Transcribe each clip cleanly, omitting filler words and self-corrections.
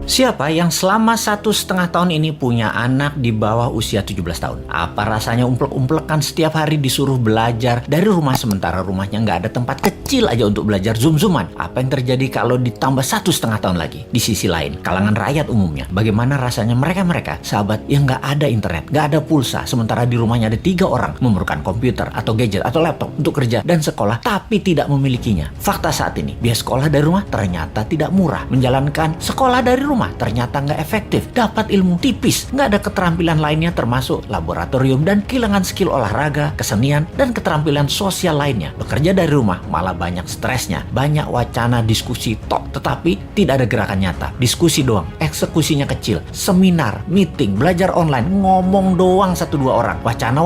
Siapa yang selama 1,5 tahun ini punya anak di bawah usia 17 tahun? Apa rasanya umplek-umplekan setiap hari disuruh belajar dari rumah sementara rumahnya nggak ada tempat kecil aja untuk belajar zoom-zooman? Apa yang terjadi kalau ditambah 1,5 tahun lagi? Di sisi lain, kalangan rakyat umumnya, bagaimana rasanya mereka sahabat yang nggak ada internet, nggak ada pulsa, sementara di rumahnya ada 3 orang memerlukan komputer atau gadget atau laptop untuk kerja dan sekolah, tapi tidak memilikinya. Fakta saat ini, biaya sekolah dari rumah ternyata tidak murah. Menjalankan sekolah dari rumah ternyata nggak efektif, dapat ilmu tipis, nggak ada keterampilan lainnya termasuk laboratorium dan kehilangan skill olahraga, kesenian, dan keterampilan sosial lainnya. Bekerja dari rumah malah banyak stresnya, banyak wacana diskusi tok, tetapi tidak ada gerakan nyata. Diskusi doang, eksekusinya kecil, seminar, meeting, belajar online, ngomong doang 1-2 orang, wacana,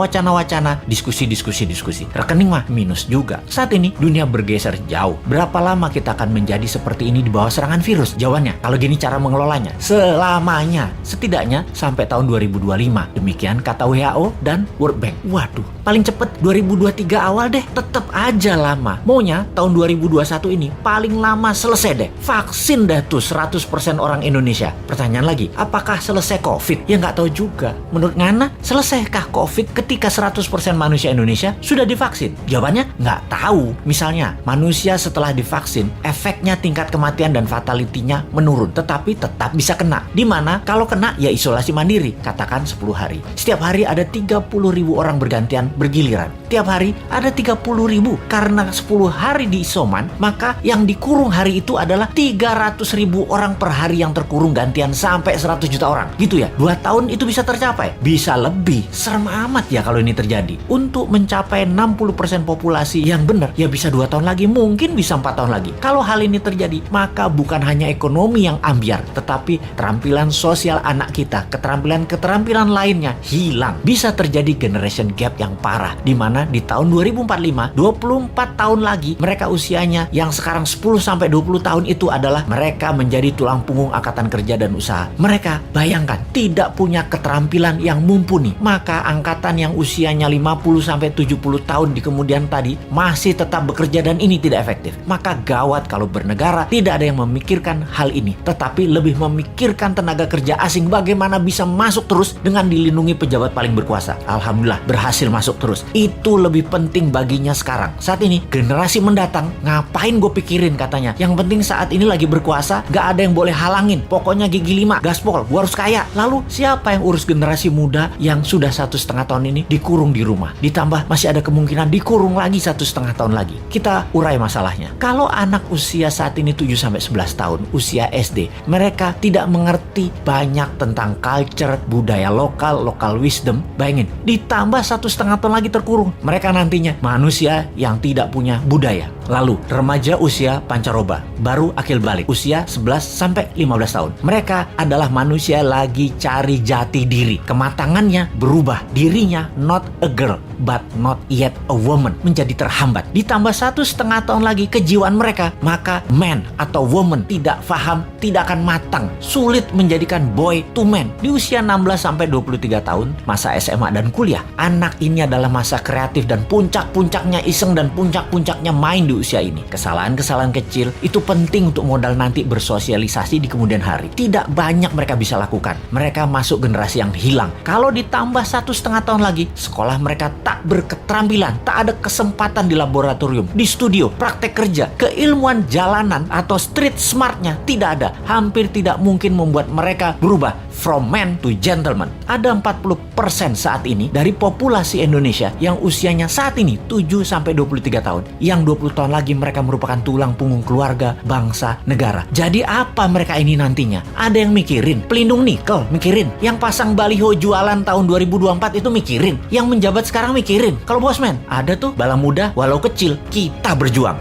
diskusi. Rekening mah minus juga. Saat ini dunia bergeser jauh. Berapa lama kita akan menjadi seperti ini di bawah serangan virus? Jawabannya, kalau gini cara mengelolanya, selamanya, setidaknya sampai tahun 2025. Demikian kata WHO dan World Bank. Waduh, paling cepet 2023 awal deh. Tetep aja lama. Maunya tahun 2021 ini paling lama selesai deh. Vaksin dah tuh 100% orang Indonesia. Pertanyaan lagi, apakah selesai COVID? Ya nggak tahu juga. Menurut Ngana, selesaikah COVID ketika 100% manusia Indonesia sudah divaksin? Jawabannya nggak tahu. Misalnya, manusia setelah divaksin, efeknya tingkat kematian dan fatality-nya menurun. Tetapi tetap bisa kena. Dimana kalau kena ya isolasi mandiri, katakan 10 hari. Setiap hari ada 30.000 orang bergantian bergiliran. Tiap hari ada 30.000. Karena 10 hari di isoman, maka yang dikurung hari itu adalah 300.000 orang per hari yang terkurung gantian sampai 100 juta orang. Gitu ya, 2 tahun itu bisa tercapai. Bisa lebih. Serem amat ya kalau ini terjadi. Untuk mencapai 60% populasi yang benar, ya bisa 2 tahun lagi, mungkin bisa 4 tahun lagi. Kalau hal ini terjadi, maka bukan hanya ekonomi yang ambiar, tetapi keterampilan sosial anak kita, keterampilan lainnya hilang. Bisa terjadi generation gap yang parah, di mana di tahun 2045, 24 tahun lagi, mereka usianya yang sekarang 10-20 tahun itu adalah mereka menjadi tulang punggung angkatan kerja dan usaha. Mereka, bayangkan, tidak punya keterampilan yang mumpuni. Maka angkatan yang usianya 50-70 tahun di kemudian tadi masih tetap bekerja dan ini tidak efektif. Maka gawat kalau bernegara tidak ada yang memikirkan hal ini, tetapi lebih memikirkan tenaga kerja asing bagaimana bisa masuk terus dengan dilindungi pejabat paling berkuasa. Alhamdulillah berhasil masuk terus. Itu lebih penting baginya sekarang. Saat ini generasi mendatang ngapain gue pikirin katanya. Yang penting saat ini lagi berkuasa, gak ada yang boleh halangin. Pokoknya gigi 5, gaspol, gue harus kaya. Lalu siapa yang urus generasi muda yang sudah 1,5 tahun ini dikurung di rumah? Ditambah masih ada kemungkinan dikurung lagi 1,5 tahun lagi. Kita urai masalahnya. Kalau anak usia saat ini 7-11 tahun, usia SD, mereka tidak mengerti banyak tentang culture, budaya lokal wisdom. Bayangin, ditambah 1,5 tahun lagi terkurung. Mereka nantinya manusia yang tidak punya budaya. Lalu, remaja usia pancaroba, baru akil balik, usia 11-15 tahun. Mereka adalah manusia lagi cari jati diri. Kematangannya berubah. Dirinya not a girl, but not yet a woman. Menjadi terhambat. Ditambah 1,5 tahun lagi kejiwaan mereka, maka man atau woman tidak paham, tidak akan matang. Sulit menjadikan boy to man. Di usia 16-23 tahun, masa SMA dan kuliah, anak ini adalah masa kreatif dan puncak-puncaknya iseng dan puncak-puncaknya main di usia ini. Kesalahan-kesalahan kecil itu penting untuk modal nanti bersosialisasi di kemudian hari. Tidak banyak mereka bisa lakukan. Mereka masuk generasi yang hilang. Kalau ditambah 1,5 tahun lagi, sekolah mereka tak berketerampilan, tak ada kesempatan di laboratorium, di studio, praktek kerja, keilmuan jalanan atau street smartnya tidak ada. Hampir tidak mungkin membuat mereka berubah from man to gentleman. Ada 40% saat ini dari populasi Indonesia yang usianya saat ini 7-23 tahun. Yang 20 tahun lagi mereka merupakan tulang punggung keluarga, bangsa, negara. Jadi apa mereka ini nantinya? Ada yang mikirin pelindung nikel, mikirin. Yang pasang baliho jualan tahun 2024 itu mikirin. Yang menjabat sekarang mikirin. Kalau bosman, ada tuh bala muda walau kecil, kita berjuang.